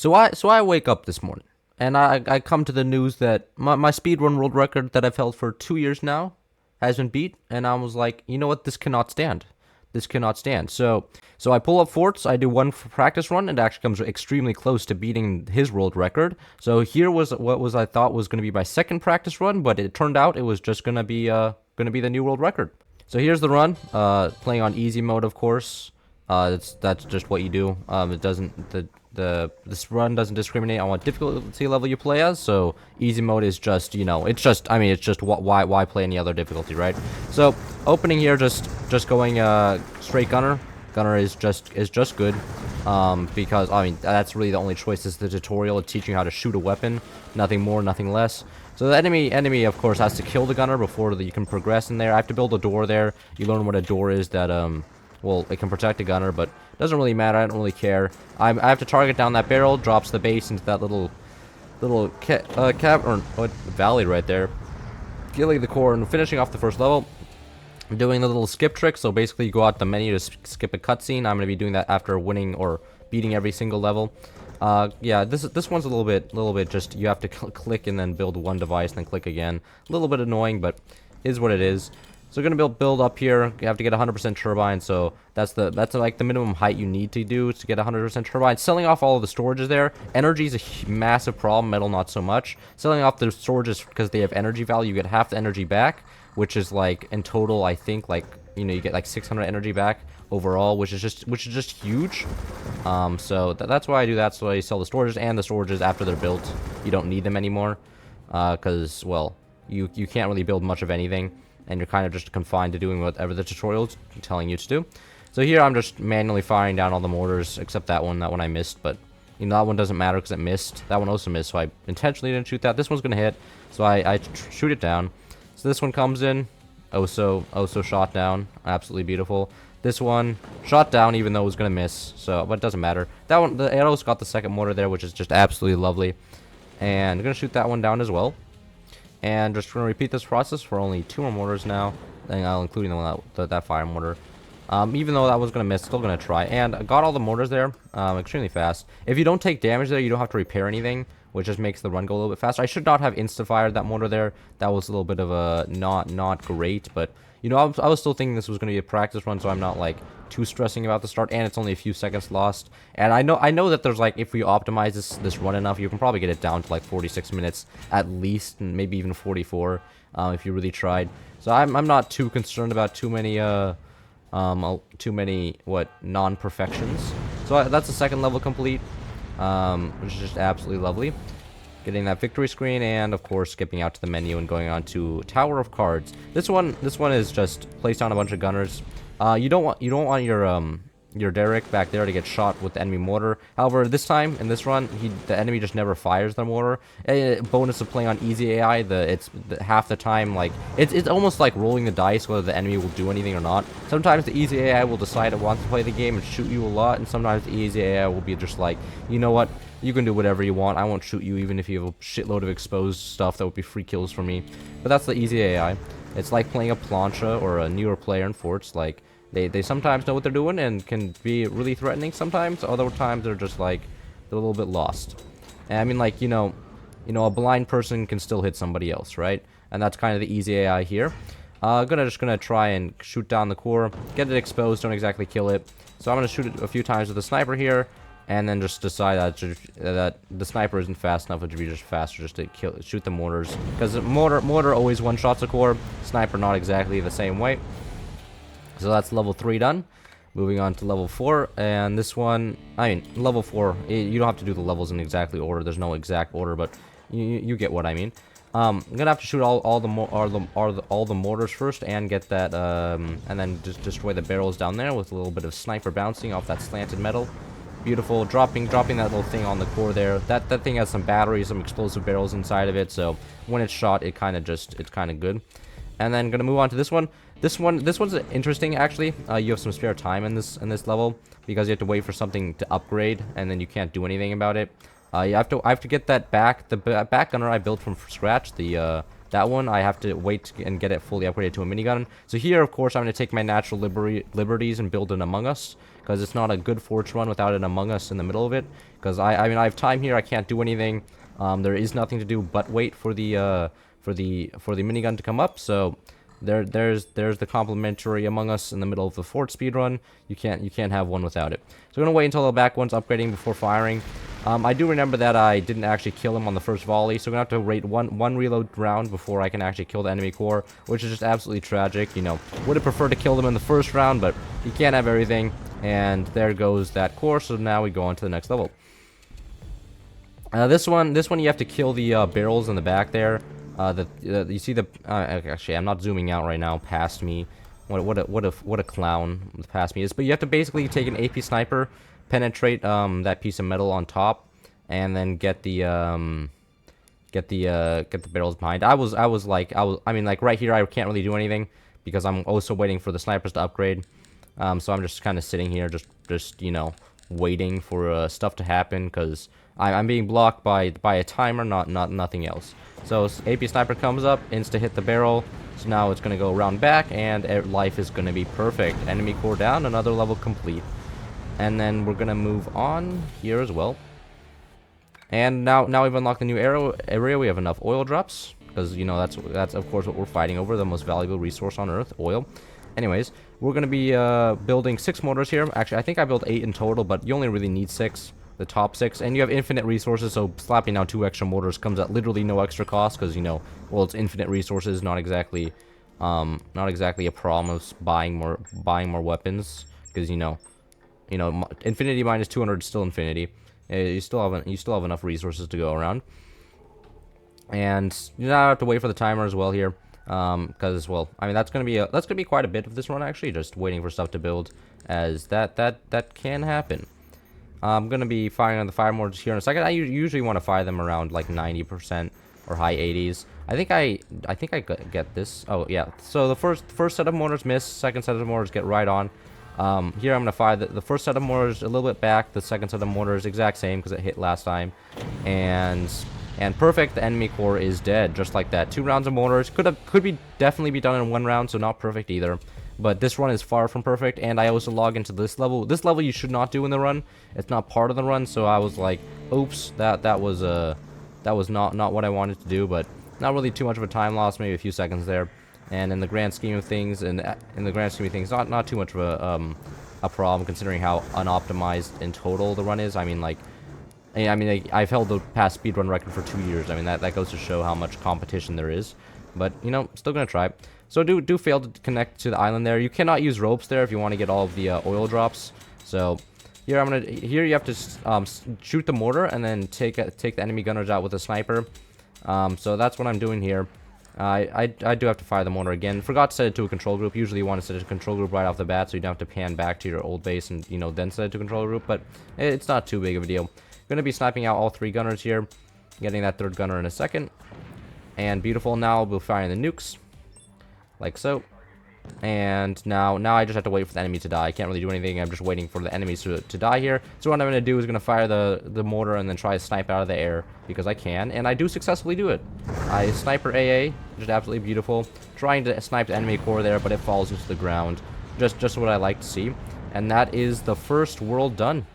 So I wake up this morning and I come to the news that my speedrun world record that I've held for 2 years now has been beat, and I was like, you know what, this cannot stand. This cannot stand. So I pull up forts. I do one practice run, and it actually comes extremely close to beating his world record. So here was what was I thought was going to be my second practice run, but it turned out it was just gonna be the new world record. So here's the run. Playing on easy mode, of course. That's just what you do. It doesn't this run doesn't discriminate on what difficulty level you play as. So easy mode is just, it's just, I mean, it's just why play any other difficulty, right? So opening here, just going straight gunner. Gunner is just good. Because I mean that's really the only choice is the tutorial of teaching you how to shoot a weapon, nothing more, nothing less. So the enemy of course has to kill the gunner before you can progress in there. I have to build a door there. You learn what a door is that well, it can protect the gunner, but it doesn't really matter. I don't really care. I have to target down that barrel, drops the base into that little valley right there, killing the core and finishing off the first level. I'm doing the little skip trick, so basically you go out the menu to skip a cutscene. I'm going to be doing that after winning or beating every single level. Yeah, this one's a little bit just, you have to click and then build one device and then click again. A little bit annoying, but is what it is. So we're gonna build up here. You have to get 100% turbine, so that's like the minimum height you need to do to get 100% turbine. Selling off all of the storages there. Energy is a massive problem. Metal not so much. Selling off the storages because they have energy value. You get half the energy back, which is like in total, I think like you get like 600 energy back overall, which is just huge. So that's why I do that. So I sell the storages, and the storages after they're built, you don't need them anymore, because well, you can't really build much of anything. And you're kind of just confined to doing whatever the tutorial's telling you to do. So here I'm just manually firing down all the mortars, except that one. That one I missed, but that one doesn't matter because it missed. That one also missed, so I intentionally didn't shoot that. This one's gonna hit, so I shoot it down. So this one comes in, oh so shot down, absolutely beautiful. This one shot down, even though it was gonna miss. So, but it doesn't matter. That one, the arrow's got the second mortar there, which is just absolutely lovely. And I'm gonna shoot that one down as well. And just going to repeat this process for only 2 more mortars now, including the one that fire mortar. Even though that was going to miss, still going to try. And I got all the mortars there extremely fast. If you don't take damage there, you don't have to repair anything, which just makes the run go a little bit faster. I should not have insta-fired that mortar there. That was a little bit of a not great, but I was still thinking this was going to be a practice run, so I'm not like too stressing about the start, and it's only a few seconds lost. And I know that there's like, if we optimize this run enough, you can probably get it down to like 46 minutes at least, and maybe even 44 if you really tried. So I'm not too concerned about too many non-perfections. So that's the second level complete, which is just absolutely lovely. Getting that victory screen, and of course skipping out to the menu and going on to Tower of Cards. This one is just place down a bunch of gunners. You don't want your Derek back there to get shot with the enemy mortar. However, this time in this run, the enemy just never fires the mortar. Bonus of playing on easy AI, half the time, like it's almost like rolling the dice whether the enemy will do anything or not. Sometimes the easy AI will decide it wants to play the game and shoot you a lot, and sometimes the easy AI will be just like, you know what, you can do whatever you want. I won't shoot you even if you have a shitload of exposed stuff. That would be free kills for me. But that's the easy AI. It's like playing a plancha or a newer player in forts. Like they sometimes know what they're doing and can be really threatening sometimes. Other times they're just like, they're a little bit lost. And I mean, like, a blind person can still hit somebody else, right? And that's kind of the easy AI here. Just gonna try and shoot down the core, get it exposed, don't exactly kill it. So I'm gonna shoot it a few times with the sniper here, and then just decide that the sniper isn't fast enough. It would be just faster just to shoot the mortars, because mortar always one shots a core, sniper not exactly the same way. So that's level 3 done. Moving on to level 4, and this one, I mean, level 4, you don't have to do the levels in exactly order. There's no exact order, but you get what I mean. I'm gonna have to shoot all the mortars first, and get that, and then just destroy the barrels down there with a little bit of sniper bouncing off that slanted metal. Beautiful, dropping that little thing on the core there. That thing has some batteries, some explosive barrels inside of it, so when it's shot, it's kind of good. And then gonna move on to this one. This one's interesting actually. You have some spare time in this level because you have to wait for something to upgrade, and then you can't do anything about it. I have to get that back. The back gunner I built from scratch, the That one, I have to wait and get it fully upgraded to a minigun. So here, of course, I'm going to take my natural liberties and build an Among Us, because it's not a good Forge run without an Among Us in the middle of it. Because I mean, I have time here. I can't do anything. There is nothing to do but wait for the minigun to come up. So there's the complimentary Among Us in the middle of the fort speedrun. You can't have one without it. So I'm gonna wait until the back one's upgrading before firing. I do remember that I didn't actually kill him on the first volley, so I'm gonna have to wait one reload round before I can actually kill the enemy core, which is just absolutely tragic. You know, would have preferred to kill them in the first round, but you can't have everything. And there goes that core. So now we go on to the next level. This one you have to kill the barrels in the back there. You see the actually, I'm not zooming out right now. Past me, what a clown past me is. But you have to basically take an AP sniper, penetrate that piece of metal on top, and then get the barrels behind. I mean, like right here, I can't really do anything because I'm also waiting for the snipers to upgrade. So I'm just kind of sitting here, just you know, waiting for stuff to happen because I'm being blocked by a timer, nothing else. So AP sniper comes up, insta hit the barrel. So now it's gonna go around back, and life is gonna be perfect. Enemy core down, another level complete, and then we're gonna move on here as well. And now we've unlocked the new area. We have enough oil drops because you know that's of course what we're fighting over, the most valuable resource on Earth, oil. Anyways, we're gonna be building 6 mortars here. Actually, I think I built 8 in total, but you only really need 6. The top 6, and you have infinite resources, so slapping down 2 extra mortars comes at literally no extra cost because, you know, well, it's infinite resources, not exactly a problem of buying more weapons because you know infinity minus 200 is still infinity. You still have enough resources to go around, and you now have to wait for the timer as well here because, well, I mean, that's gonna be quite a bit of this run, actually, just waiting for stuff to build, as that can happen. I'm gonna be firing on the fire mortars here in a second. I usually want to fire them around like 90% or high 80s. I think I get this. Oh yeah. So the first set of mortars miss. Second set of mortars get right on. Here I'm gonna fire the first set of mortars a little bit back. The second set of mortars exact same because it hit last time. And perfect. The enemy core is dead just like that. 2 rounds of mortars could definitely be done in 1 round. So not perfect either. But this run is far from perfect, and I also log into this level. This level you should not do in the run. It's not part of the run, so I was like, oops, that was not what I wanted to do, but not really too much of a time loss, maybe a few seconds there. And in the grand scheme of things, not too much of a problem considering how unoptimized in total the run is. I mean, I've held the past speedrun record for 2 years. I mean, that goes to show how much competition there is. But, you know, still gonna try. So do fail to connect to the island there. You cannot use ropes there if you want to get all of the oil drops. So here you have to shoot the mortar and then take the enemy gunners out with a sniper. So that's what I'm doing here. I do have to fire the mortar again. Forgot to set it to a control group. Usually you want to set it to a control group right off the bat, so you don't have to pan back to your old base and, you know, then set it to a control group. But it's not too big of a deal. Gonna be sniping out all 3 gunners here, getting that 3rd gunner in a second. And beautiful. Now we'll fire the nukes. Like so. And now I just have to wait for the enemy to die. I can't really do anything. I'm just waiting for the enemies to die here. So what I'm going to do is going to fire the mortar and then try to snipe out of the air because I can. And I do successfully do it. I sniper AA, just absolutely beautiful. Trying to snipe the enemy core there, but it falls into the ground. Just what I like to see. And that is the first world done.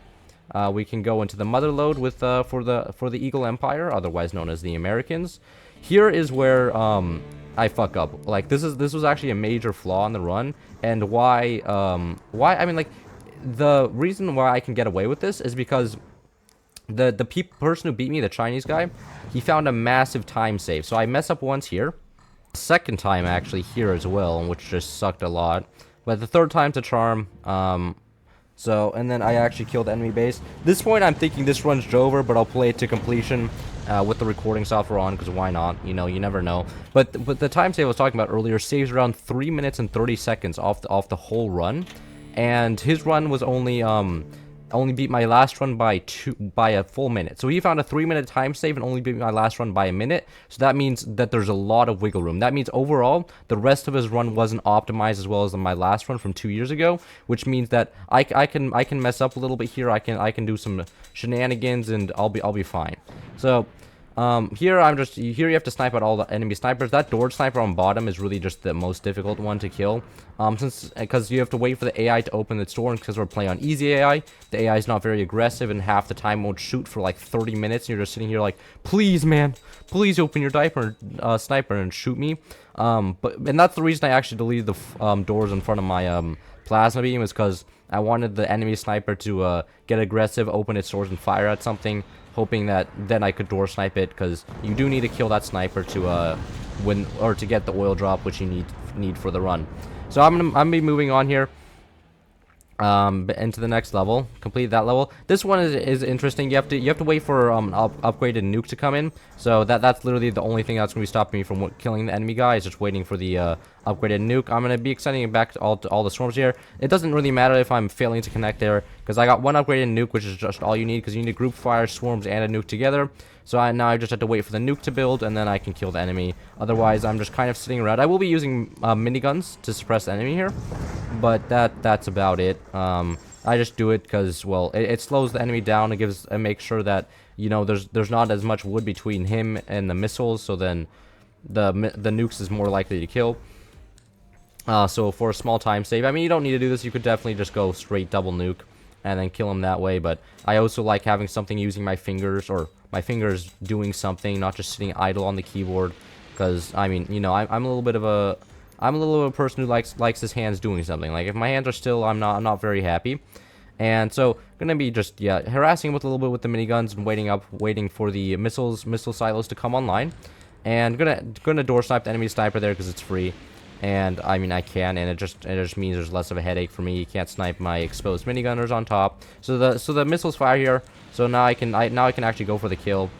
We can go into the mother load with for the Eagle Empire, otherwise known as the Americans. Here is where I fuck up. Like, this was actually a major flaw in the run, and why I mean, like, the reason why I can get away with this is because the person who beat me, the Chinese guy, he found a massive time save. So I mess up once here, second time actually here as well, which just sucked a lot. But the 3rd time's a charm. So, and then I actually killed the enemy base. This point, I'm thinking this run's over, but I'll play it to completion with the recording software on, because why not? You know, you never know. But the time save I was talking about earlier saves around 3 minutes and 30 seconds off the whole run, and his run was only beat my last run by a full minute. So he found a 3-minute time save and only beat my last run by a minute. So that means that there's a lot of wiggle room. That means overall, the rest of his run wasn't optimized as well as my last run from 2 years ago, which means that I can mess up a little bit here. I can do some shenanigans and I'll be fine. So Here you have to snipe out all the enemy snipers. That door sniper on bottom is really just the most difficult one to kill. Because you have to wait for the AI to open its door, and because we're playing on easy AI, the AI is not very aggressive, and half the time won't shoot for like 30 minutes, and you're just sitting here like, please, man, please open your sniper and shoot me. And that's the reason I actually deleted the doors in front of my plasma beam, is because I wanted the enemy sniper to get aggressive, open its doors, and fire at something, hoping that then I could door snipe it, because you do need to kill that sniper to win, or to get the oil drop, which you need for the run. So I'm gonna be moving on here into the next level. Complete that level. This one is interesting. You have to wait for upgraded nuke to come in. So that's literally the only thing that's gonna be stopping me from killing the enemy guy, is just waiting for the upgraded nuke. I'm gonna be extending it back to all the storms here. It doesn't really matter if I'm failing to connect there, because I got one upgraded nuke, which is just all you need, because you need to group fire swarms and a nuke together. So now I just have to wait for the nuke to build, and then I can kill the enemy. Otherwise, I'm just kind of sitting around. I will be using miniguns to suppress the enemy here, but that's about it. I just do it because, well, it slows the enemy down. It makes sure that, you know, there's not as much wood between him and the missiles, so then the nukes is more likely to kill. So for a small time save, I mean, you don't need to do this. You could definitely just go straight double nuke and then kill him that way, but I also like having something using my fingers, or my fingers doing something, not just sitting idle on the keyboard, because, I mean, you know, I'm a little bit of a person who likes his hands doing something. Like, if my hands are still, I'm not very happy. And so gonna be just, yeah, harassing with a little bit with the miniguns and waiting for the missile silos to come online, and gonna door snipe the enemy sniper there because it's free. And I mean, I can, and it just means there's less of a headache for me. You can't snipe my exposed minigunners on top. So the missiles fire here. So now I can actually go for the kill.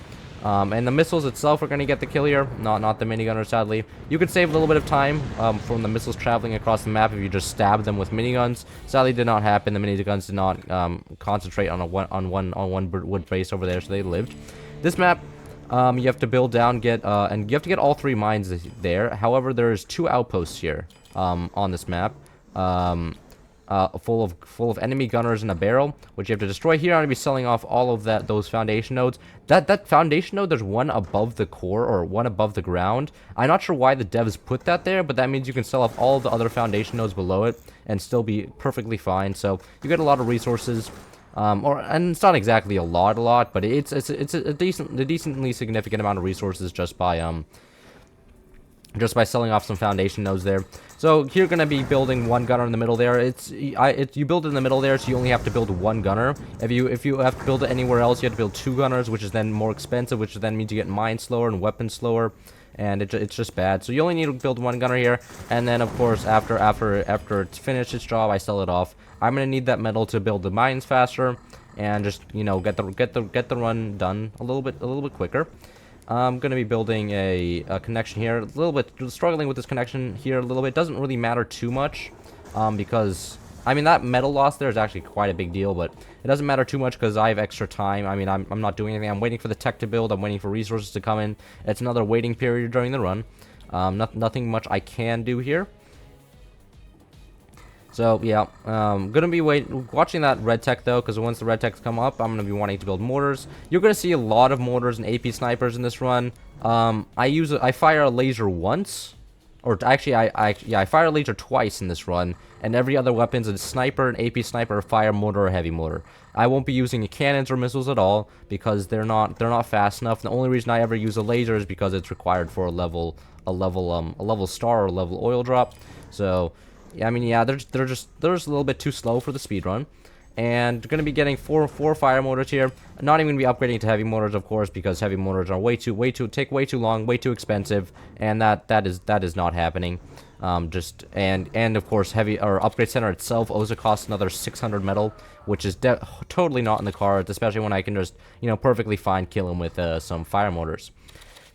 And the missiles itself are going to get the kill here, not the minigunners, sadly. You could save a little bit of time from the missiles traveling across the map if you just stab them with miniguns. Sadly, did not happen. The miniguns did not concentrate on one wood base over there, so they lived. This map, you have to build down, and you have to get all 3 mines there. However, there's 2 outposts here on this map. Full of enemy gunners in a barrel, which you have to destroy. Here I'm gonna be selling off all of those foundation nodes. That foundation node, there's one above the core, or one above the ground. I'm not sure why the devs put that there, but that means you can sell off all the other foundation nodes below it and still be perfectly fine. So you get a lot of resources, and it's not exactly a lot, but it's a decently significant amount of resources just by selling off some foundation nodes there. So you're gonna be building 1 gunner in the middle there. You build it in the middle there, so you only have to build 1 gunner. If you have to build it anywhere else, you have to build 2 gunners, which is then more expensive, which then means you get mines slower and weapons slower, and it's just bad. So you only need to build 1 gunner here, and then of course after it's finished its job, I sell it off. I'm gonna need that metal to build the mines faster, and just, you know, get the run done a little bit quicker. I'm going to be building a connection here. A little bit struggling with this connection here a little bit. Doesn't really matter too much, because, I mean, that metal loss there is actually quite a big deal, but it doesn't matter too much because I have extra time. I mean, I'm not doing anything. I'm waiting for the tech to build. I'm waiting for resources to come in. It's another waiting period during the run. Nothing much I can do here. So yeah, gonna be watching that red tech though, because once the red techs come up, I'm gonna be wanting to build mortars. You're gonna see a lot of mortars and AP snipers in this run. I fire a laser once, or actually I fire a laser twice in this run, and every other weapon's a sniper, an AP sniper, fire mortar, or heavy mortar. I won't be using cannons or missiles at all because they're not fast enough. The only reason I ever use a laser is because it's required for a level star or level oil drop. So yeah, I mean, yeah, they're just a little bit too slow for the speedrun. And going to be getting four fire mortars here. Not even going to be upgrading to heavy mortars, of course, because heavy mortars are take way too long, way too expensive, and that is not happening. And of course, upgrade center itself also costs another 600 metal, which is totally not in the cards, especially when I can just, you know, perfectly fine kill him with some fire mortars.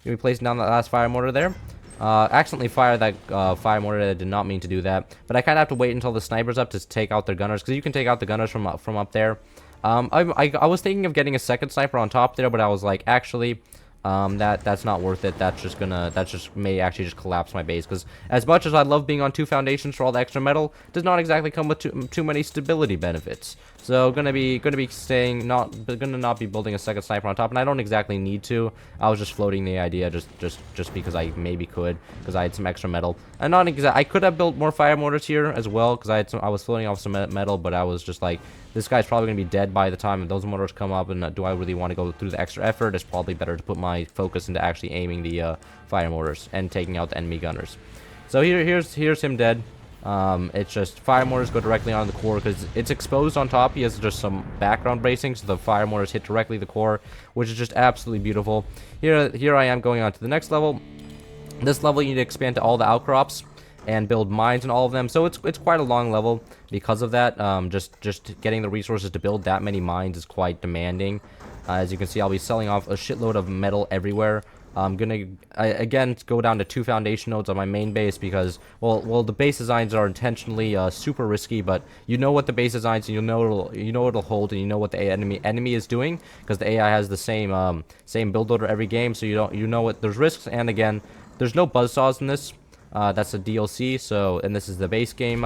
Going to be placing down that last fire mortar there. Accidentally fired that fire mortar. I did not mean to do that, but I kind of have to wait until the sniper's up to take out their gunners, because you can take out the gunners from up there. I was thinking of getting a second sniper on top there, but I was like, actually, that's not worth it. That may actually just collapse my base, because as much as I love being on 2 foundations for all the extra metal, it does not exactly come with too many stability benefits. So gonna be staying gonna not be building a second sniper on top, and I don't exactly need to. I was just floating the idea just because I maybe could, because I had some extra metal. And not exact, I could have built more fire mortars here as well, because I was floating off some metal, but I was just like, this guy's probably gonna be dead by the time those mortars come up, and do I really want to go through the extra effort? It's probably better to put my focus into actually aiming the fire mortars and taking out the enemy gunners. So here's him dead. It's just fire mortars go directly on the core because it's exposed on top. He has just some background bracing, so the fire mortars hit directly the core, which is just absolutely beautiful. Here I am going on to the next level. This level you need to expand to all the outcrops and build mines and all of them. So it's quite a long level because of that. Just getting the resources to build that many mines is quite demanding. As you can see, I'll be selling off a shitload of metal everywhere. I'm gonna again go down to 2 foundation nodes on my main base because well the base designs are intentionally super risky, but you know what the base designs, and you know it'll hold, and you know what the enemy is doing, because the AI has the same build order every game, so you know what there's risks. And again, there's no buzzsaws in this. That's a DLC. So, and this is the base game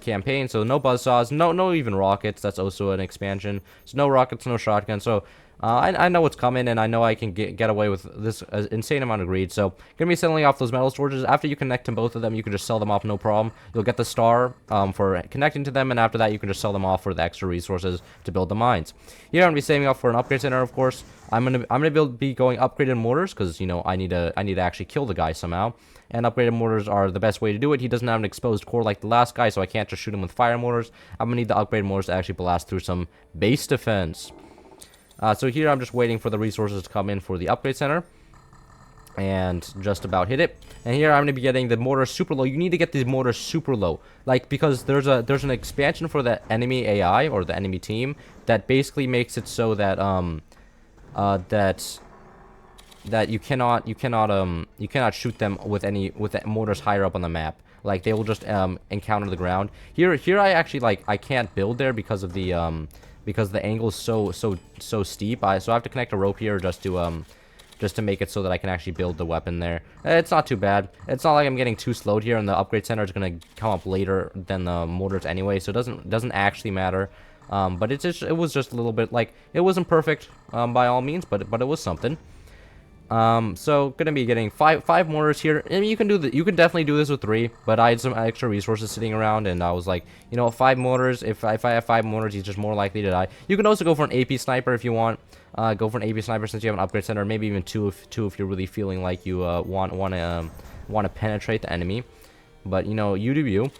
campaign, so no buzzsaws, no even rockets. That's also an expansion, so no rockets, no shotgun. So I know what's coming, and I know I can get away with this insane amount of greed. So gonna be selling off those metal storages. After you connect to both of them, you can just sell them off, no problem. You'll get the star for connecting to them, and after that you can just sell them off for the extra resources to build the mines. Here I'm gonna be saving up for an upgrade center, of course. I'm gonna be going upgraded mortars, because you know I need to actually kill the guy somehow. And upgraded mortars are the best way to do it. He doesn't have an exposed core like the last guy, so I can't just shoot him with fire mortars. I'm gonna need the upgraded mortars to actually blast through some base defense. So here I'm just waiting for the resources to come in for the upgrade center, and just about hit it. And here I'm going to be getting the mortar super low. You need to get these mortars super low, like, because there's an expansion for the enemy AI or the enemy team that basically makes it so that that you cannot shoot them with mortars higher up on the map. Like, they will just encounter the ground. Here I actually I can't build there because of the because the angle is so steep. So I have to connect a rope here just to make it so that I can actually build the weapon there. It's not too bad. It's not like I'm getting too slowed here, and the upgrade center is gonna come up later than the mortars anyway, so it doesn't actually matter. But it was just a little bit, like, it wasn't perfect by all means, but it was something. So gonna be getting five mortars here. I mean, you can definitely do this with 3, but I had some extra resources sitting around, and I was like, you know, 5 mortars. If I have 5 mortars, he's just more likely to die. You can also go for an AP sniper if you want. Go for an AP sniper since you have an upgrade center. Maybe even two if you're really feeling like you want to penetrate the enemy. But you know, you do you.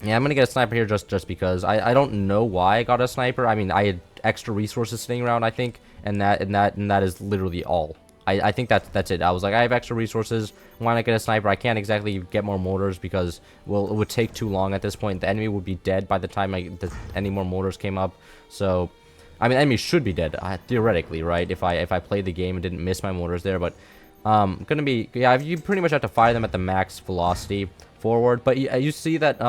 Yeah, I'm gonna get a sniper here just because I don't know why I got a sniper. I mean, I had extra resources sitting around, I think. And that is literally all. I think that's it. I was like, I have extra resources. Why not get a sniper? I can't exactly get more mortars because, well, it would take too long at this point. The enemy would be dead by the time any more mortars came up. So, I mean, the enemy should be dead theoretically, right? If I played the game and didn't miss my mortars there, but gonna be, yeah. You pretty much have to fire them at the max velocity forward. But you see that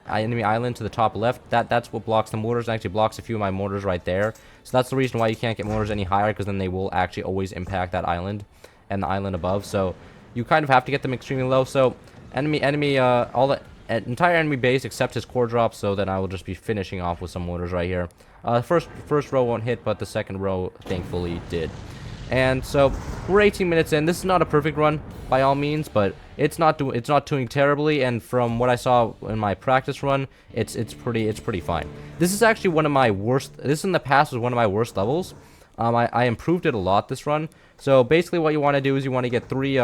enemy island to the top left. That's what blocks the mortars. It actually blocks a few of my mortars right there. So that's the reason why you can't get mortars any higher, because then they will actually always impact that island and the island above. So you kind of have to get them extremely low. So all the entire enemy base except his core drop. So then I will just be finishing off with some mortars right here. First row won't hit, but the second row thankfully did. And so we're 18 minutes in. This is not a perfect run by all means, but it's not doing terribly. And from what I saw in my practice run, it's pretty fine. This is actually one of my worst. This in the past was one of my worst levels. I improved it a lot this run. So basically, what you want to do is you want to get three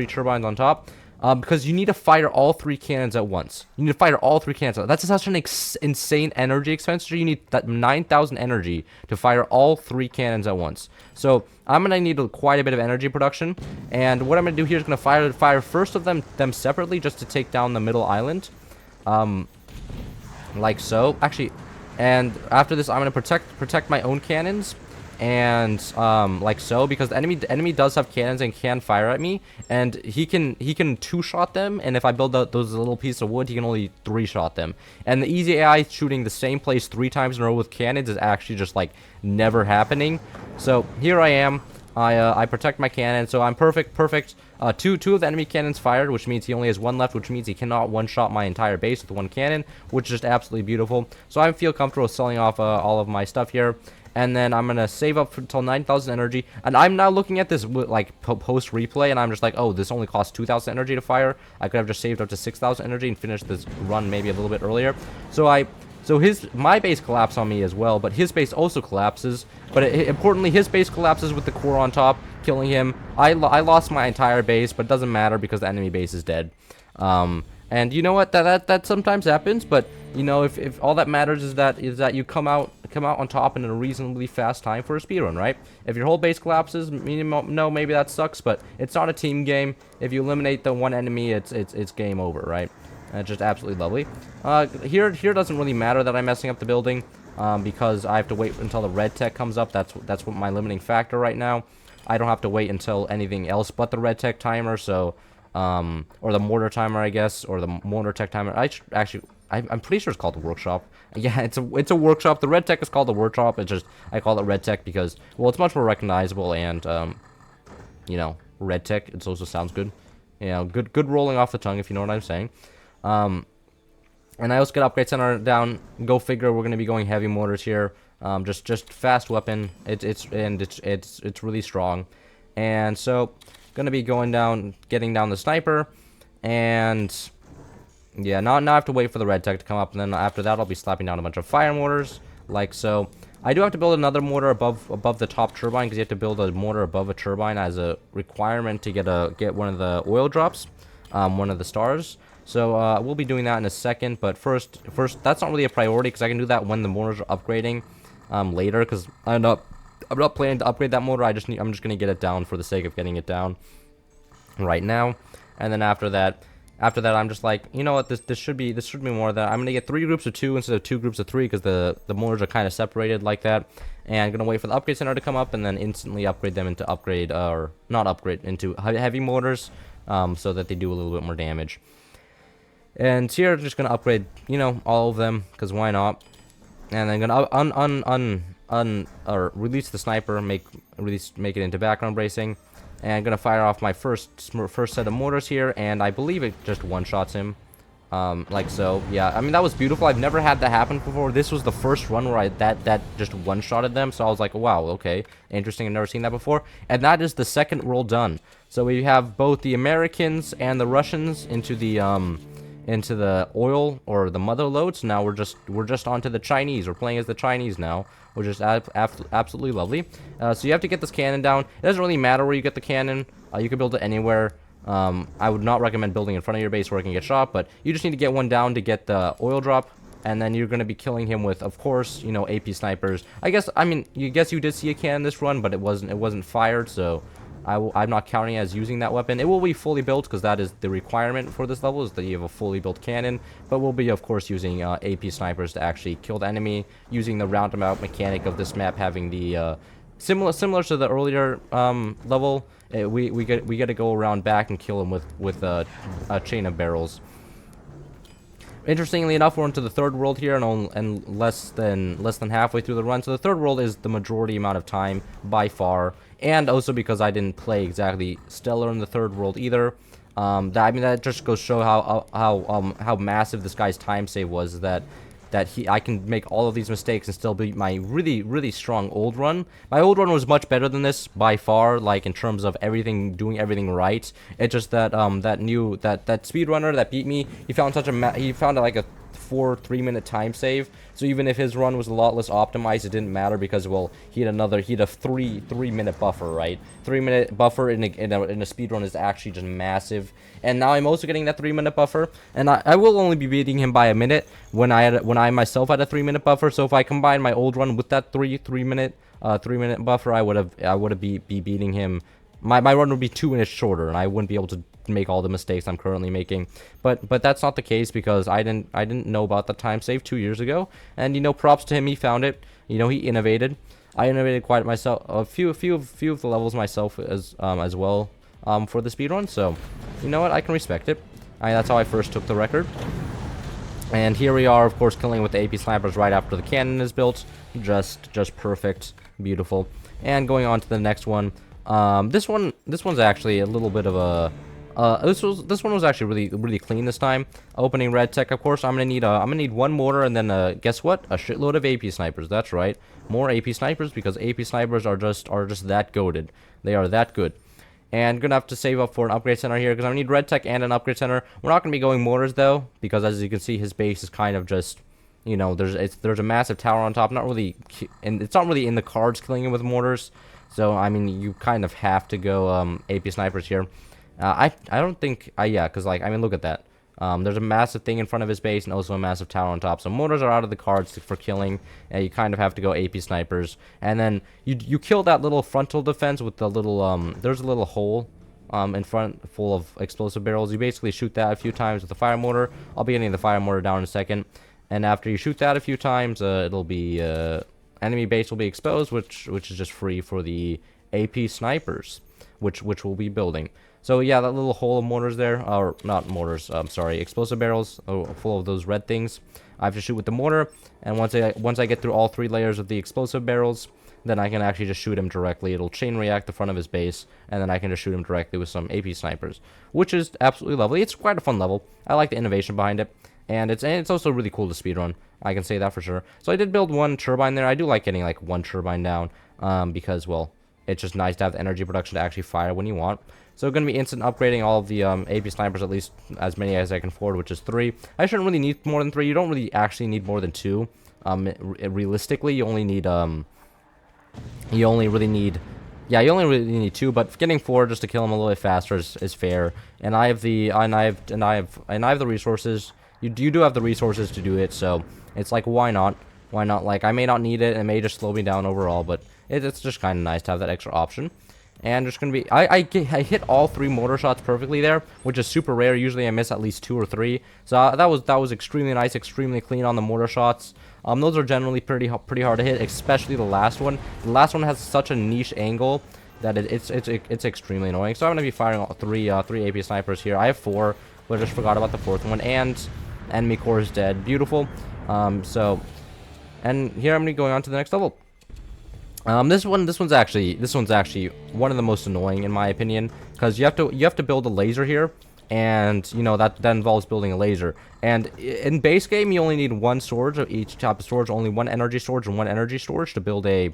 turbines on top. Because you need to fire all 3 cannons at once. You need to fire all 3 cannons. That's such an insane energy expenditure. You need that 9,000 energy to fire all 3 cannons at once. So I'm gonna need quite a bit of energy production. And what I'm gonna do here is gonna fire first of them separately just to take down the middle island, like so. Actually, and after this, I'm gonna protect my own cannons. And like so, because the enemy does have cannons and can fire at me, and he can 2-shot them, and if I build those little pieces of wood, he can only 3-shot them. And the easy AI shooting the same place 3 times in a row with cannons is actually just like never happening. So here I am I protect my cannon, so I'm perfect. Two of the enemy cannons fired, which means he only has one left, which means he cannot one-shot my entire base with one cannon, which is just absolutely beautiful. So I feel comfortable selling off all of my stuff here. And then I'm gonna save up until 9,000 energy, and I'm now looking at this like post replay, and I'm just like, oh, this only costs 2,000 energy to fire. I could have just saved up to 6,000 energy and finished this run maybe a little bit earlier. So my base collapsed on me as well, but his base also collapses. But importantly, his base collapses with the core on top, killing him. I lost my entire base, but it doesn't matter because the enemy base is dead. And you know what? That sometimes happens, but you know, if all that matters is that you come out on top in a reasonably fast time for a speedrun, right? If your whole base collapses, no, maybe that sucks, but it's not a team game. If you eliminate the one enemy, it's game over, right? It's just absolutely lovely. Here doesn't really matter that I'm messing up the building, because I have to wait until the red tech comes up. That's what my limiting factor right now. I don't have to wait until anything else but the red tech timer, so or the mortar timer, I guess, or the mortar tech timer. I'm pretty sure it's called the workshop. Yeah, it's a workshop. The red tech is called the workshop. It's just I call it red tech because, well, it's much more recognizable, and you know, red tech. It also sounds good. You know, good rolling off the tongue, if you know what I'm saying. And I also get upgrade center down. Go figure. We're gonna be going heavy mortars here. Just fast weapon. It's really strong, and so gonna be going down, getting down the sniper, and yeah, now I have to wait for the red tech to come up, and then after that I'll be slapping down a bunch of fire mortars, like so. I do have to build another mortar above the top turbine, because you have to build a mortar above a turbine as a requirement to get one of the oil drops, one of the stars. So we'll be doing that in a second, but first that's not really a priority, because I can do that when the mortars are upgrading later, because I'm not planning to upgrade that mortar. I'm just gonna get it down for the sake of getting it down right now. And then after that I'm just like, you know what, this should be more of that. I'm gonna get 3 groups of 2 instead of 2 groups of 3, because the mortars are kind of separated like that. And I'm gonna wait for the upgrade center to come up, and then instantly upgrade them into into heavy mortars, so that they do a little bit more damage. And here I'm just gonna upgrade, you know, all of them, because why not? And then gonna release the sniper, make it into background bracing, and I'm gonna fire off my first set of mortars here, and I believe it just one-shots him, like so. Yeah, I mean, that was beautiful. I've never had that happen before. This was the first run where that just one-shotted them, so I was like, wow, okay, interesting. I've never seen that before. And that is the second roll done. So we have both the Americans and the Russians into the oil or the mother loads. Now we're just onto the Chinese. We're playing as the Chinese now, which is absolutely lovely. So you have to get this cannon down. It doesn't really matter where you get the cannon. You can build it anywhere. I would not recommend building in front of your base where it can get shot, but you just need to get one down to get the oil drop, and then you're going to be killing him with, of course, you know, AP snipers. I mean, you did see a cannon this run, but it wasn't fired, so I'm not counting as using that weapon. It will be fully built, because that is the requirement for this level, is that you have a fully built cannon. But we'll be, of course, using AP snipers to actually kill the enemy, using the roundabout mechanic of this map, having the similar to the earlier level. We get to go around back and kill him with a chain of barrels. Interestingly enough, we're into the third world here, and less than halfway through the run. So the third world is the majority amount of time by far, and also because I didn't play exactly stellar in the third world either. I mean, that just goes to show how massive this guy's time save was. I can make all of these mistakes and still beat my really strong old run. My old run was much better than this by far, like in terms of doing everything right. It's just that that speedrunner that beat me, he found like a 3-minute time save. So even if his run was a lot less optimized, it didn't matter, because, well, he had a 3-minute buffer, right? 3-minute buffer in a speed run is actually just massive. And now I'm also getting that 3-minute buffer, and I will only be beating him by a minute when I myself had a 3-minute buffer. So if I combine my old run with that 3-minute buffer, I would have be beating him. My run would be 2 minutes shorter, and I wouldn't be able to make all the mistakes I'm currently making. But that's not the case, because I didn't know about the time save 2 years ago, and, you know, props to him, he found it. You know, he innovated. I innovated quite myself, a few of the levels myself as well for the speedrun. So, you know what, I can respect it. That's how I first took the record. And here we are, of course, killing with the AP snipers right after the cannon is built. Just perfect, beautiful. And going on to the next one. This one's actually a little bit of a. This one was actually really clean this time. Opening red tech, of course. I'm gonna need one mortar and then guess what? A shitload of AP snipers. That's right, more AP snipers because AP snipers are just that goated. They are that good. And gonna have to save up for an upgrade center here because I need red tech and an upgrade center. We're not gonna be going mortars though because as you can see, his base is kind of just, you know, there's a massive tower on top. Not really, and it's not really in the cards killing him with mortars. So I mean, you kind of have to go AP snipers here. I don't think yeah, because like I mean, look at that. There's a massive thing in front of his base and also a massive tower on top. So mortars are out of the cards for killing. And you kind of have to go AP snipers. And then you kill that little frontal defense with the little there's a little hole in front full of explosive barrels. You basically shoot that a few times with the fire mortar. I'll be getting the fire mortar down in a second. And after you shoot that a few times, it'll be enemy base will be exposed, which is just free for the AP snipers, which we'll be building. So yeah, that little hole of mortars there, or not mortars, sorry, explosive barrels, full of those red things. I have to shoot with the mortar, and once I get through all 3 layers of the explosive barrels, then I can actually just shoot him directly. It'll chain react the front of his base, and then I can just shoot him directly with some AP snipers, which is absolutely lovely. It's quite a fun level. I like the innovation behind it, and it's also really cool to speedrun. I can say that for sure. So I did build 1 turbine there. I do like getting like 1 turbine down, because well, it's just nice to have the energy production to actually fire when you want. So going to be instant upgrading all of the AP snipers, at least as many as I can afford, which is 3. I shouldn't really need more than 3. You don't really actually need more than 2. Realistically, you only need you only really need 2. But getting 4 just to kill him a little bit faster is fair. And I have the the resources. You do have the resources to do it, so it's like why not? Why not? Like I may not need it, it may just slow me down overall, but it's just kind of nice to have that extra option. And just gonna be, I hit all 3 mortar shots perfectly there, which is super rare. Usually I miss at least 2 or 3. So that was extremely nice, extremely clean on the mortar shots. Those are generally pretty hard to hit, especially the last one. The last one has such a niche angle that it's extremely annoying. So I'm gonna be firing all 3 AP snipers here. I have 4, but I just forgot about the 4th one. And enemy core is dead. Beautiful. So, and here I'm gonna be going on to the next level. This one's actually one of the most annoying in my opinion, because you have to build a laser here, and you know that involves building a laser. And in base game, you only need 1 storage of each type of storage, only 1 energy storage and 1 energy storage to build a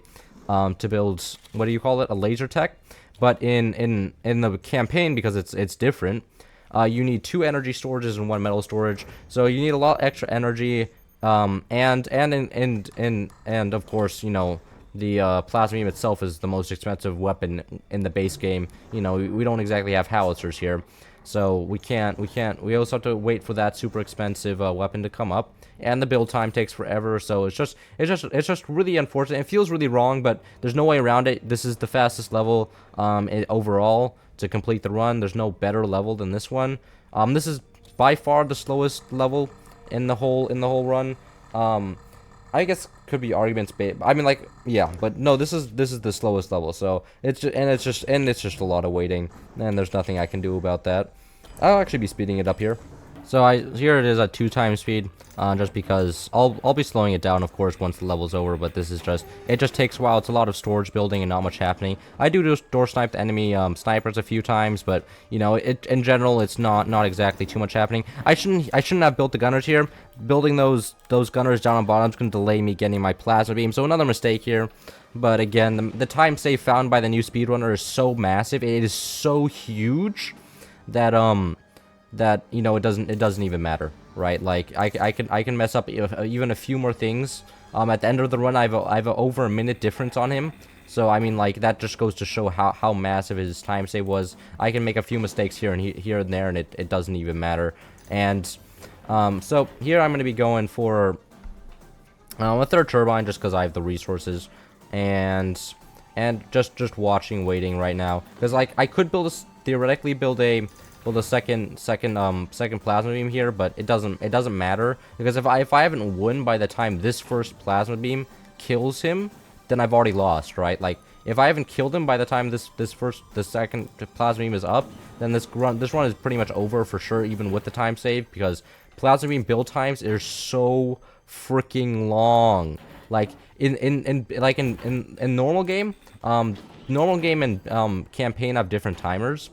what do you call it, a laser tech. But in the campaign, because it's different, you need 2 energy storages and 1 metal storage, so you need a lot extra energy. And of course, you know, the plasma beam itself is the most expensive weapon in the base game. You know, we don't exactly have howitzers here, so we also have to wait for that super expensive weapon to come up, and the build time takes forever. So it's just really unfortunate. It feels really wrong, but there's no way around it. This is the fastest level overall to complete the run. There's no better level than this one. This is by far the slowest level in the whole run. I guess could be arguments, I mean, like, yeah, but no, this is the slowest level. So it's just a lot of waiting, and there's nothing I can do about that. I'll actually be speeding it up here. So here it is at 2 times speed, just because I'll be slowing it down, of course, once the level's over. But this is it just takes a while. It's a lot of storage building and not much happening. I do just door snipe the enemy snipers a few times, but you know, in general, it's not exactly too much happening. I shouldn't have built the gunners here. Building those gunners down on bottom is going to delay me getting my plasma beam. So another mistake here. But again, the time save found by the new speedrunner is so massive. It is so huge that that, you know, it doesn't even matter, right? Like I can mess up even a few more things. At the end of the run, I have over a minute difference on him. So I mean, like, that just goes to show how massive his time save was. I can make a few mistakes here and there, and it doesn't even matter. And so here I'm going to be going for a 3rd turbine, just because I have the resources, and just watching, waiting right now, because like I could theoretically build a second plasma beam here, but it doesn't matter, because if I haven't won by the time this first plasma beam kills him, then I've already lost, right? Like, if I haven't killed him by the time the second plasma beam is up, then this run is pretty much over for sure, even with the time save, because plasma beam build times are so freaking long. Like in normal game, normal game and campaign have different timers.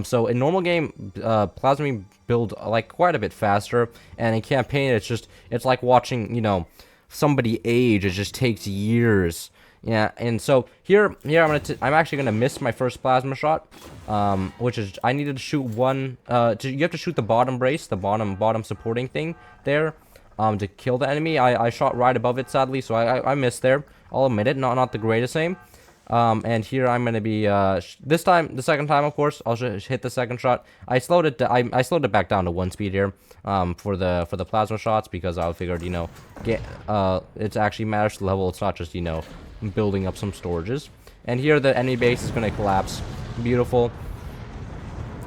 So in normal game, plasma beam build like quite a bit faster, and in campaign, it's like watching, you know, somebody age. It just takes years. Yeah, and so here I'm actually gonna miss my first plasma shot, which is I needed to shoot one. You have to shoot the bottom brace, the bottom supporting thing there, to kill the enemy. I shot right above it, sadly, so I missed there. I'll admit it, not the greatest aim. And here I'm gonna be this time, the second time, of course, I'll hit the second shot. I slowed it back down to 1 speed here, for the plasma shots, because I figured, you know, it actually matters to the level. It's not just, you know, building up some storages. And here the enemy base is gonna collapse. Beautiful.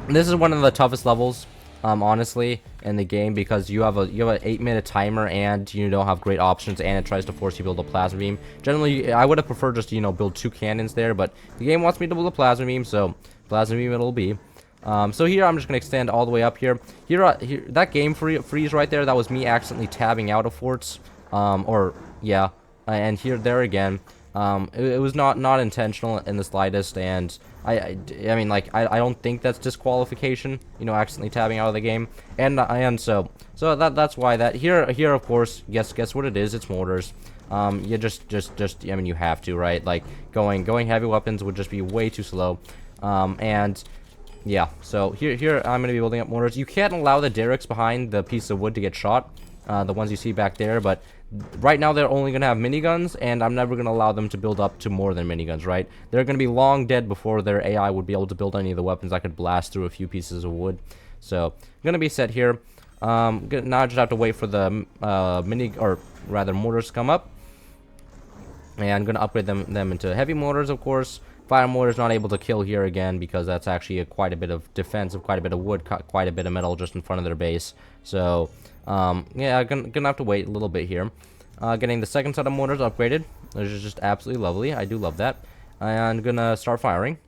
This is one of the toughest levels, honestly, in the game, because you have an 8-minute timer, and you don't have great options, and it tries to force you to build a plasma beam. Generally, I would have preferred just, you know, build 2 cannons there, but the game wants me to build a plasma beam, so plasma beam it'll be. So here I'm just gonna extend all the way up here. Here that game freeze right there, that was me accidentally tabbing out of forts, yeah. And there again, it was not intentional in the slightest, and I mean, like, I don't think that's disqualification, you know, accidentally tabbing out of the game, and so that's why that here of course, guess what it is? It's mortars. You just I mean, you have to, right? Like, going heavy weapons would just be way too slow, and yeah. So here I'm gonna be building up mortars. You can't allow the derricks behind the piece of wood to get shot, the ones you see back there, but right now they're only gonna have miniguns, and I'm never gonna allow them to build up to more than miniguns, right? They're gonna be long dead before their AI would be able to build any of the weapons that could blast through a few pieces of wood. So I'm gonna be set here. Now I just have to wait for the mortars to come up, and I'm gonna upgrade them into heavy mortars, of course. Fire mortars not able to kill here again, because that's actually quite a bit of defense, of quite a bit of wood, quite a bit of metal just in front of their base. So yeah, gonna have to wait a little bit here. Getting the second set of mortars upgraded, which is just absolutely lovely. I do love that. And gonna start firing.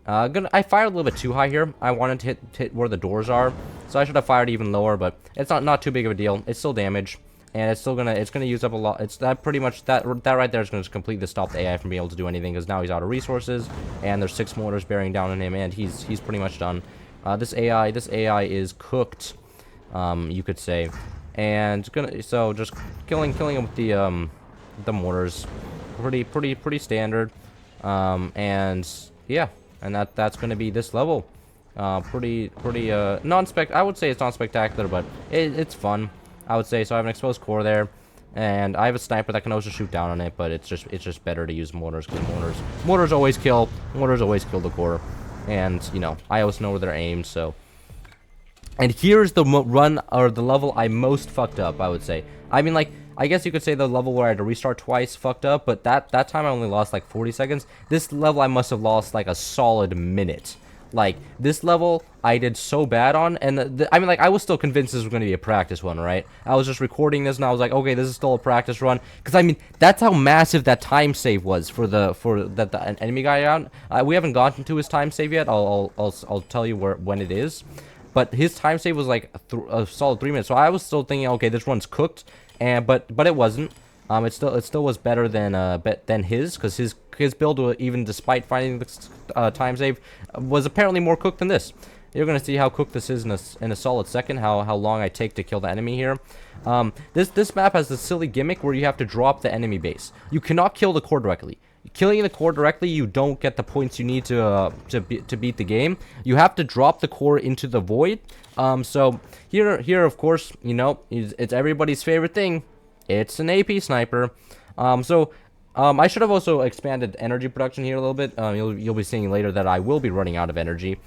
I fired a little bit too high here. I wanted to hit where the doors are, so I should have fired even lower, but it's not too big of a deal. It's still damage, and it's gonna use up a lot. It's that pretty much that right there is gonna just completely stop the AI from being able to do anything, because now he's out of resources, and there's 6 mortars bearing down on him, and he's pretty much done. This AI is cooked, you could say, and so just killing him with the mortars, pretty standard, and yeah, and that's gonna be this level. Pretty I would say it's not spectacular, but it's fun, I would say. So I have an exposed core there, and I have a sniper that can also shoot down on it, but it's just better to use mortars, because mortars always kill the core, and you know, I always know where they're aimed. So, and here's the run, or the level I most fucked up, I would say. I mean, like, I guess you could say the level where I had to restart twice fucked up, but that time I only lost like 40 seconds. This level I must have lost like a solid minute. Like, this level I did so bad on, and I mean, like, I was still convinced this was going to be a practice one, right? I was just recording this, and I was like, okay, this is still a practice run, because I mean, that's how massive that time save was for the enemy guy out. We haven't gotten to his time save yet. I'll tell you when it is, but his time save was like a solid 3 minutes. So I was still thinking, okay, this run's cooked, but it wasn't. It still was better than his, because his build, even despite finding the time save, was apparently more cooked than this. You're gonna see how cooked this is in a solid second. How long I take to kill the enemy here. This map has this silly gimmick where you have to drop the enemy base. You cannot kill the core directly. Killing the core directly, you don't get the points you need to beat the game. You have to drop the core into the void. So here of course, you know, it's everybody's favorite thing. It's an AP sniper. I should have also expanded energy production here a little bit. You'll be seeing later that I will be running out of energy.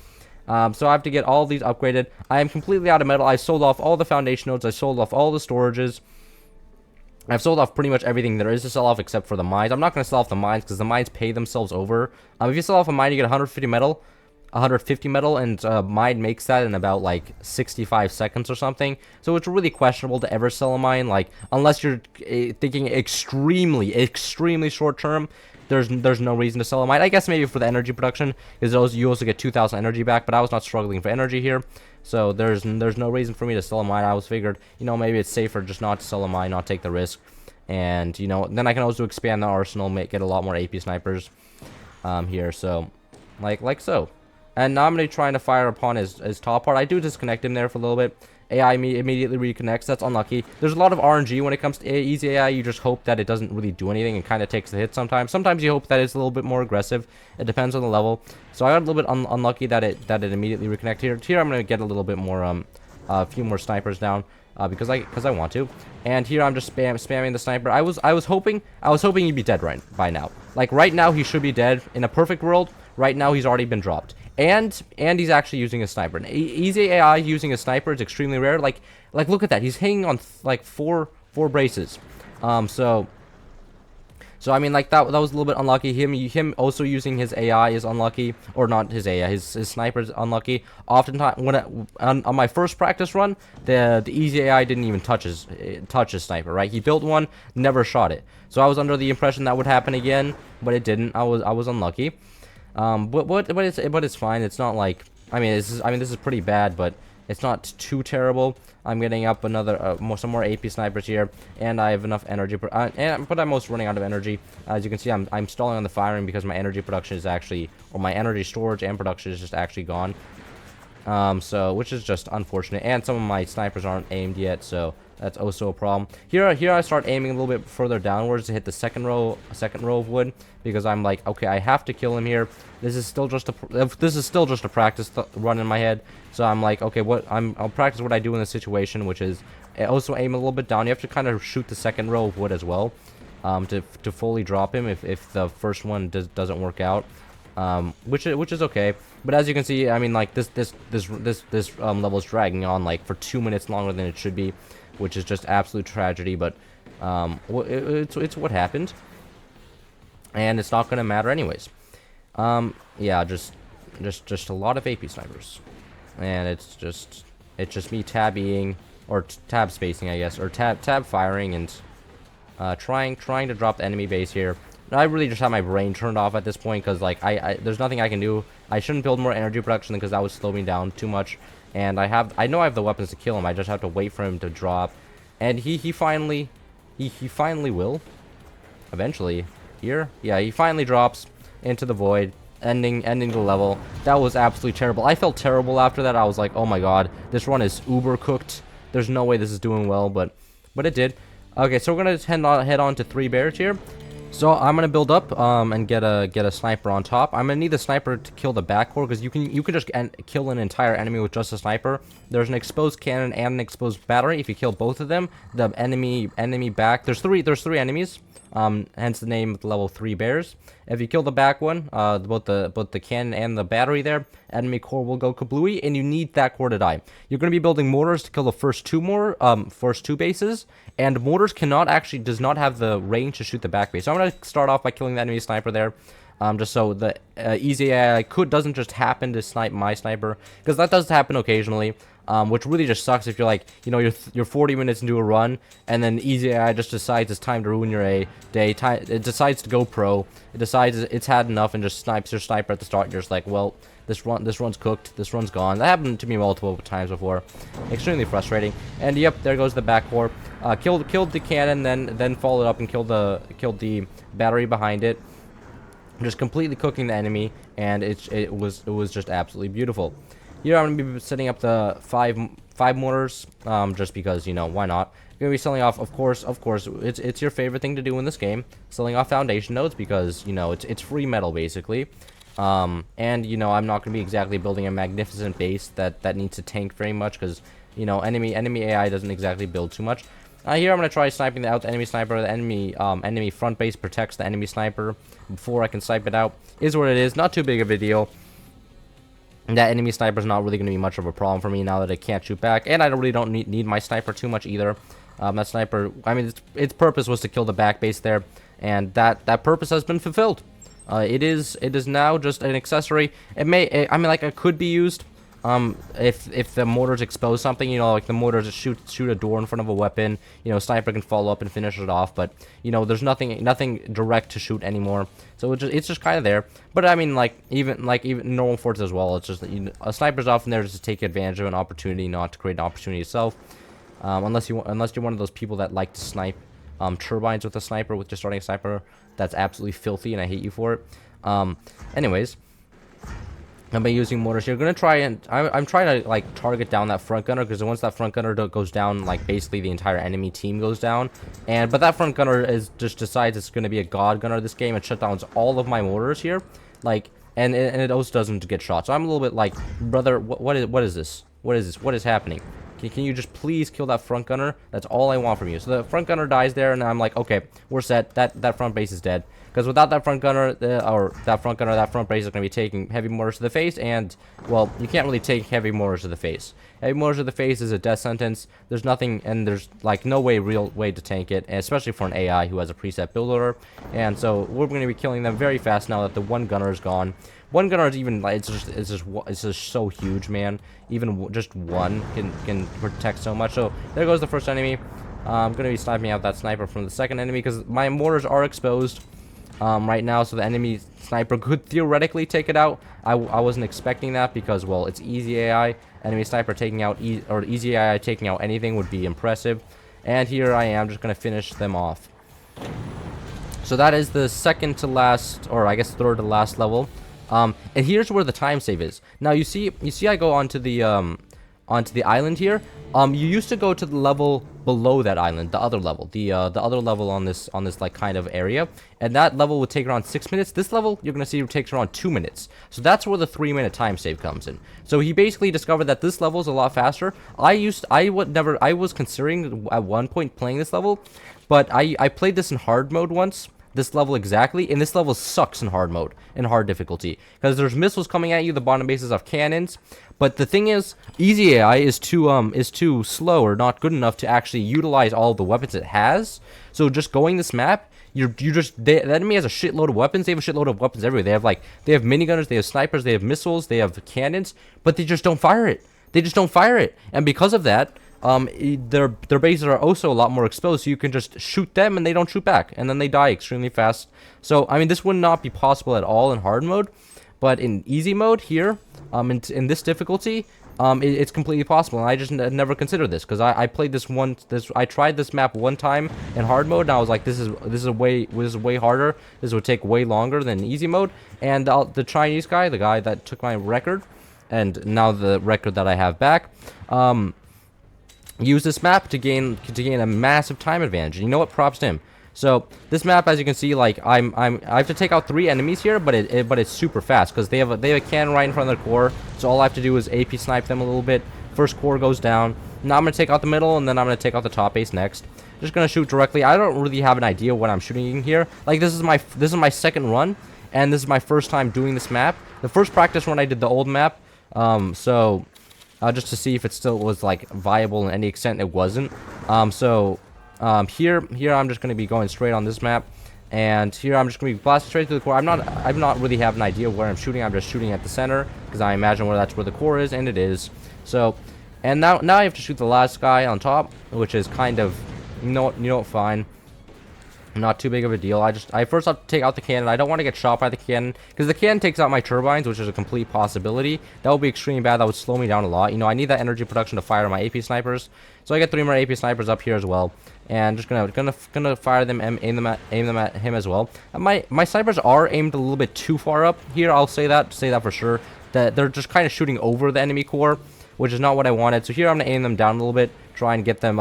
So I have to get all of these upgraded. I am completely out of metal. I sold off all the foundation nodes. I sold off all the storages. I've sold off pretty much everything there is to sell off except for the mines. I'm not going to sell off the mines because the mines pay themselves over. If you sell off a mine, you get 150 metal. And mine makes that in about like 65 seconds or something. So it's really questionable to ever sell a mine, like, unless you're thinking extremely short term. There's no reason to sell a mine. I guess maybe for the energy production, because you also get 2,000 energy back, but I was not struggling for energy here, so there's no reason for me to sell a mine. I was figured, you know, maybe it's safer just not to sell a mine, not take the risk, and you know, then I can also expand the arsenal, get a lot more AP snipers. here. So, like so. And now I'm going to be trying to fire upon his top part. I do disconnect him there for a little bit. AI immediately reconnects. That's unlucky. There's a lot of RNG when it comes to easy AI. You just hope that it doesn't really do anything and kind of takes the hit sometimes. Sometimes you hope that it's a little bit more aggressive. It depends on the level. So I got a little bit unlucky that it immediately reconnected. Here I'm going to get a little bit more, a few more snipers down. Because I want to, and here I'm just spamming the sniper. I was hoping he'd be dead by now. Like right now he should be dead. In a perfect world, right now he's already been dropped, and he's actually using a sniper. And easy AI using a sniper is extremely rare. Like look at that, he's hanging on like four braces. So I mean, like that was a little bit unlucky. Him also using his AI is unlucky, or not his AI, his sniper is unlucky. Oftentimes, on my first practice run, the easy AI didn't even touch his sniper. Right, he built one, never shot it. So I was under the impression that would happen again, but it didn't. I was unlucky. But it's fine. It's not like, this is pretty bad, but it's not too terrible. I'm getting up another some more AP snipers here, and I have enough energy. But I'm almost running out of energy. As you can see, I'm stalling on the firing because my energy production is actually, or my energy storage and production is just actually gone. So which is just unfortunate. And some of my snipers aren't aimed yet, so that's also a problem. Here I start aiming a little bit further downwards to hit the second row of wood, because I'm like, okay, I have to kill him here. This is still just a practice run in my head. So I'm like, okay, I'll practice what I do in this situation, which is also aim a little bit down. You have to kind of shoot the second row of wood as well, to fully drop him if the first one doesn't work out. Which is okay, but as you can see, I mean, like this level is dragging on like for 2 minutes longer than it should be, which is just absolute tragedy. But it's what happened, and it's not gonna matter anyways. Yeah, just a lot of AP snipers, and it's just me tabbying, or tab spacing, I guess, or tab firing, and trying to drop the enemy base here. I really just have my brain turned off at this point, because like there's nothing I can do. I shouldn't build more energy production because that would slow me down too much. And I know I have the weapons to kill him. I just have to wait for him to drop, and he finally will eventually. Here, yeah, he finally drops into the void, ending the level. That was absolutely terrible. I felt terrible after that. I was like, oh my god, this run is uber cooked. There's no way this is doing well, but it did. Okay, so we're gonna head on to 3 bears here. So I'm gonna build up and get a sniper on top. I'm gonna need the sniper to kill the backcore, because you can just kill an entire enemy with just a sniper. There's an exposed cannon and an exposed battery. If you kill both of them, the enemy back, there's three enemies. Hence the name of the level 3 bears. If you kill the back one, both the cannon and the battery there, enemy core will go kablooey, and you need that core to die. You're going to be building mortars to kill the first two bases, and mortars does not have the range to shoot the back base. So I'm going to start off by killing the enemy sniper there. Just so the easy AI doesn't just happen to snipe my sniper, because that does happen occasionally. Which really just sucks if you're like, you're 40 minutes into a run, and then easy AI just decides it's time to ruin your day. It decides to go pro. It decides it's had enough and just snipes your sniper at the start. You're just like, well, this run's cooked. This run's gone. That happened to me multiple times before. Extremely frustrating. And yep, there goes the back core. Killed the cannon, then followed up and killed the battery behind it. Just completely cooking the enemy, and it was just absolutely beautiful. Here I'm going to be setting up the five mortars, just because, why not? You're going to be selling off, of course, it's your favorite thing to do in this game, selling off foundation nodes, because, it's free metal, basically. And, I'm not going to be exactly building a magnificent base that needs to tank very much, because, enemy AI doesn't exactly build too much. Here I'm going to try sniping out the enemy sniper. The enemy front base protects the enemy sniper before I can snipe it out. Is what it is, not too big of a deal. That enemy sniper is not really going to be much of a problem for me now that it can't shoot back, and I don't need my sniper too much either. That sniper, its purpose was to kill the back base there, and that purpose has been fulfilled. It is now just an accessory. It could be used if the mortars expose something, like the mortars shoot a door in front of a weapon, sniper can follow up and finish it off, but there's nothing direct to shoot anymore, so it's just kind of there. But even normal forts as well, it's just that a sniper's often there just to take advantage of an opportunity, not to create an opportunity itself, unless you're one of those people that like to snipe turbines with a sniper, with just starting a sniper. That's absolutely filthy, and I hate you for it. Anyways, I'm using mortars here. Gonna try and I'm trying to like target down that front gunner, because once that front gunner goes down, like basically the entire enemy team goes down. But that front gunner is just decides it's gonna be a god gunner this game and shut down all of my mortars here, like, and it also doesn't get shot. So I'm a little bit like, brother, what is this? What is this? What is happening? Can you just please kill that front gunner? That's all I want from you. So the front gunner dies there, and I'm like, okay, we're set. That front base is dead. Because without that front gunner, that front base is going to be taking heavy mortars to the face, and, well, you can't really take heavy mortars to the face. Heavy mortars to the face is a death sentence. There's nothing, and there's, like, no real way to tank it, especially for an AI who has a preset build order. And so we're going to be killing them very fast now that the one gunner is gone. One gunner is even, like, it's just so huge, man. Even just one can protect so much. So there goes the first enemy. I'm going to be sniping out that sniper from the second enemy, because my mortars are exposed right now, so the enemy sniper could theoretically take it out. I wasn't expecting that, because, well, it's easy AI. Enemy sniper taking out easy AI taking out anything would be impressive. And here I am, just gonna finish them off. So that is the second to last, or I guess third to last level. And here's where the time save is. Now you see I go onto the island here. You used to go to the level below that island, the other level, the other level on this like kind of area, and that level would take around 6 minutes. This level you're gonna see takes around 2 minutes. So that's where the 3-minute time save comes in. So he basically discovered that this level is a lot faster. I was considering at one point playing this level, but I played this in hard mode once. This level exactly, and this level sucks in hard mode, in hard difficulty, because there's missiles coming at you. The bottom bases have cannons, but the thing is, easy AI is too slow or not good enough to actually utilize all of the weapons it has. So just going this map, the enemy has a shitload of weapons. They have a shitload of weapons everywhere. They have minigunners, they have snipers, they have missiles, they have cannons, but they just don't fire it. They just don't fire it, and because of that, their bases are also a lot more exposed, so you can just shoot them and they don't shoot back, and then they die extremely fast. So I mean, this would not be possible at all in hard mode, but in easy mode here, in this difficulty, it's completely possible. And I just never considered this, because I played I tried this map one time in hard mode, and I was like, this is way harder. This would take way longer than easy mode. And the Chinese guy, the guy that took my record, and now the record that I have back, use this map to gain a massive time advantage. And you know what? Props to him. So this map, as you can see, like I have to take out 3 enemies here, but it's super fast, because they have a cannon right in front of their core. So all I have to do is AP snipe them a little bit. First core goes down. Now I'm gonna take out the middle, and then I'm gonna take out the top base next. Just gonna shoot directly. I don't really have an idea what I'm shooting here. Like this is my second run, and this is my first time doing this map. The first practice run I did the old map. Just to see if it still was like viable in any extent. It wasn't. Here I'm just going to be going straight on this map, and here I'm just going to be blasting straight through the core. I'm not really have an idea where I'm shooting. I'm just shooting at the center, because I imagine that's where the core is, and it is. So, and now I have to shoot the last guy on top, which is kind of, fine. Not too big of a deal. I first have to take out the cannon. I don't want to get shot by the cannon, because the cannon takes out my turbines, which is a complete possibility. That would be extremely bad. That would slow me down a lot. I need that energy production to fire my AP snipers. So I get 3 more AP snipers up here as well, and just gonna fire them and aim them at him as well. And my snipers are aimed a little bit too far up here. I'll say that for sure. That they're just kind of shooting over the enemy core, which is not what I wanted. So here I'm gonna aim them down a little bit, try and get them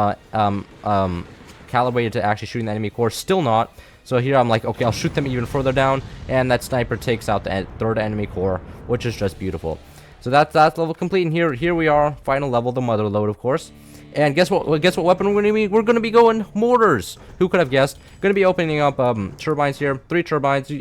calibrated to actually shooting the enemy core. Still not. So here I'm like, okay, I'll shoot them even further down, and that sniper takes out the third enemy core, which is just beautiful. So that's level complete, and here we are, final level, the mother load, of course. And guess what weapon we're gonna be? We're gonna be going mortars. Who could have guessed? Gonna be opening up turbines here, 3 turbines.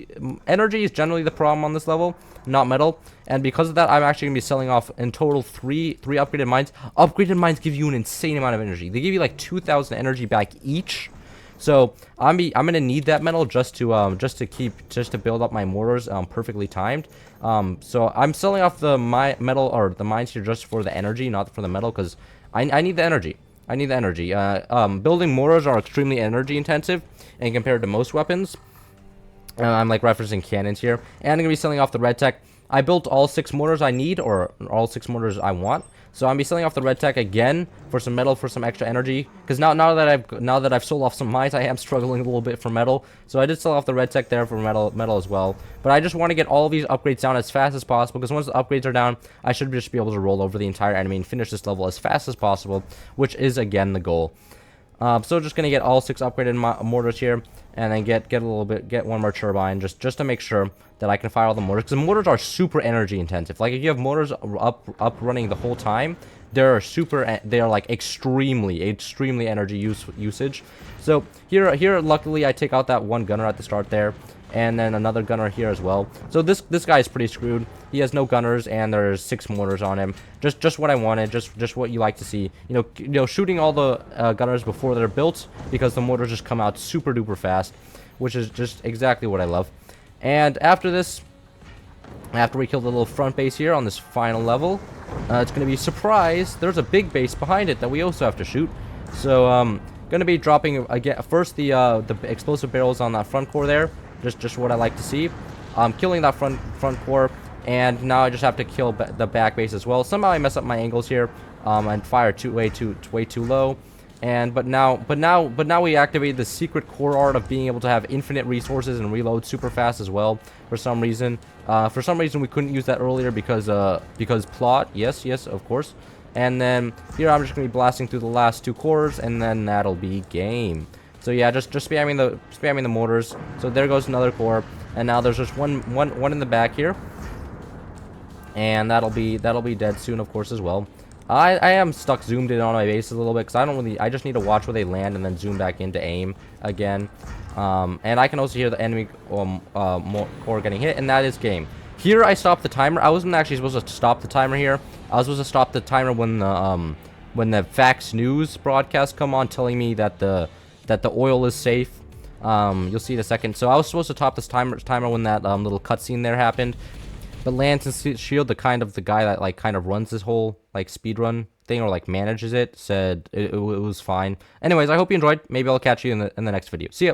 Energy is generally the problem on this level, not metal. And because of that, I'm actually gonna be selling off in total 3 upgraded mines. Upgraded mines give you an insane amount of energy. They give you like 2,000 energy back each. So I'm gonna need that metal just to build up my mortars perfectly timed. So I'm selling off the metal or the mines here just for the energy, not for the metal, because I need the energy. I need the energy. Building mortars are extremely energy intensive, and compared to most weapons, I'm like referencing cannons here. And I'm gonna be selling off the red tech. I built all 6 mortars I need, or all 6 mortars I want. So I'm gonna be selling off the red tech again for some metal, for some extra energy. Because now that I've sold off some mines, I am struggling a little bit for metal. So I did sell off the red tech there for metal as well. But I just want to get all of these upgrades down as fast as possible. Because once the upgrades are down, I should just be able to roll over the entire enemy and finish this level as fast as possible, which is again the goal. So just gonna get all 6 upgraded mortars here, and then get one more turbine just to make sure that I can fire all the mortars, because mortars are super energy intensive. Like if you have mortars up running the whole time, they're like extremely energy usage. So here luckily I take out that one gunner at the start there, and then another gunner here as well. So this guy is pretty screwed. He has no gunners, and there's 6 mortars on him. Just what I wanted. Just what you like to see. You know, shooting all the gunners before they're built, because the mortars just come out super duper fast, which is just exactly what I love. And after this, after we kill the little front base here on this final level, it's gonna be surprise. There's a big base behind it that we also have to shoot. So gonna be dropping again first the explosive barrels on that front core there. Just what I like to see. Killing that front core, and now I just have to kill the back base as well. Somehow I mess up my angles here, and fire way too low. But now we activate the secret core art of being able to have infinite resources and reload super fast as well. For some reason we couldn't use that earlier because plot. Yes, of course. And then here I'm just gonna be blasting through the last 2 cores, and then that'll be game. So yeah, just spamming the mortars. So there goes another core, and now there's just one in the back here, and that'll be dead soon, of course, as well. I am stuck zoomed in on my base a little bit, because I just need to watch where they land and then zoom back in to aim again. And I can also hear the enemy core getting hit, and that is game. Here I stopped the timer. I wasn't actually supposed to stop the timer here. I was supposed to stop the timer when the Fax News broadcast come on, telling me that the oil is safe. You'll see in a second. So I was supposed to top this timer when that little cutscene there happened. But Lance and Shield, the guy that like kind of runs this whole like speedrun thing, or like manages it, said it was fine. Anyways, I hope you enjoyed. Maybe I'll catch you in the next video. See ya.